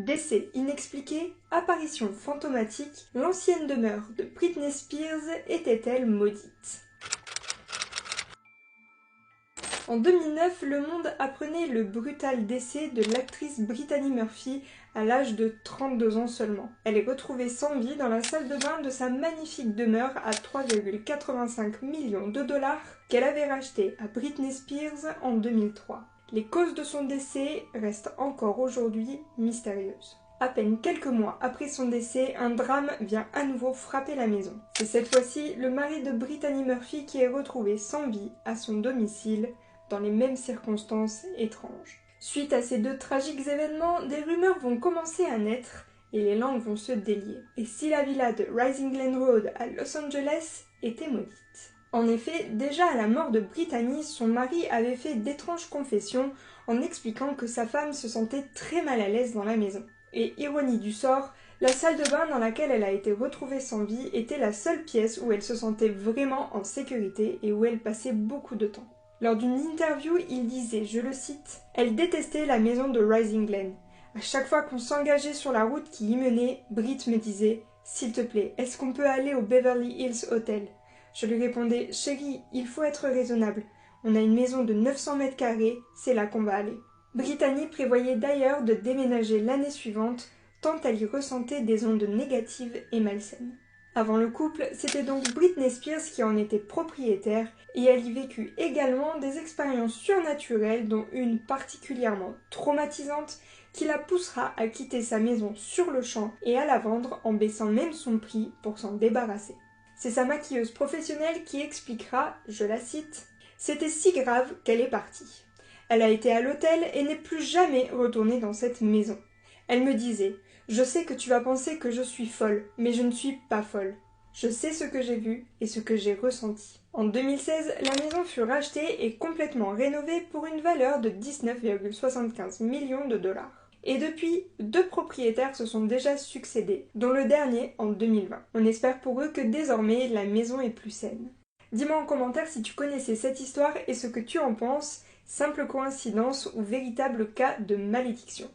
Décès inexpliqué, apparition fantomatique, l'ancienne demeure de Britney Spears était-elle maudite? En 2009, le monde apprenait le brutal décès de l'actrice Brittany Murphy à l'âge de 32 ans seulement. Elle est retrouvée sans vie dans la salle de bain de sa magnifique demeure à 3,85 millions de dollars qu'elle avait rachetée à Britney Spears en 2003. Les causes de son décès restent encore aujourd'hui mystérieuses. À peine quelques mois après son décès, un drame vient à nouveau frapper la maison. C'est cette fois-ci le mari de Brittany Murphy qui est retrouvé sans vie à son domicile, dans les mêmes circonstances étranges. Suite à ces deux tragiques événements, des rumeurs vont commencer à naître et les langues vont se délier. Et si la villa de Rising Glen Road à Los Angeles était maudite? En effet, déjà à la mort de Brittany, son mari avait fait d'étranges confessions en expliquant que sa femme se sentait très mal à l'aise dans la maison. Et ironie du sort, la salle de bain dans laquelle elle a été retrouvée sans vie était la seule pièce où elle se sentait vraiment en sécurité et où elle passait beaucoup de temps. Lors d'une interview, il disait, je le cite, « Elle détestait la maison de Rising Glen. À chaque fois qu'on s'engageait sur la route qui y menait, Brit me disait, « S'il te plaît, est-ce qu'on peut aller au Beverly Hills Hotel ?» Je lui répondais, « Chérie, il faut être raisonnable. On a une maison de 900 mètres carrés, c'est là qu'on va aller. » Brittany prévoyait d'ailleurs de déménager l'année suivante, tant elle y ressentait des ondes négatives et malsaines. Avant le couple, c'était donc Britney Spears qui en était propriétaire et elle y vécut également des expériences surnaturelles dont une particulièrement traumatisante qui la poussera à quitter sa maison sur le champ et à la vendre en baissant même son prix pour s'en débarrasser. C'est sa maquilleuse professionnelle qui expliquera, je la cite, « C'était si grave qu'elle est partie. Elle a été à l'hôtel et n'est plus jamais retournée dans cette maison. Elle me disait « Je sais que tu vas penser que je suis folle, mais je ne suis pas folle. Je sais ce que j'ai vu et ce que j'ai ressenti. » En 2016, la maison fut rachetée et complètement rénovée pour une valeur de 19,75 millions de dollars. Et depuis, 2 propriétaires se sont déjà succédés, dont le dernier en 2020. On espère pour eux que désormais la maison est plus saine. Dis-moi en commentaire si tu connaissais cette histoire et ce que tu en penses, simple coïncidence ou véritable cas de malédiction.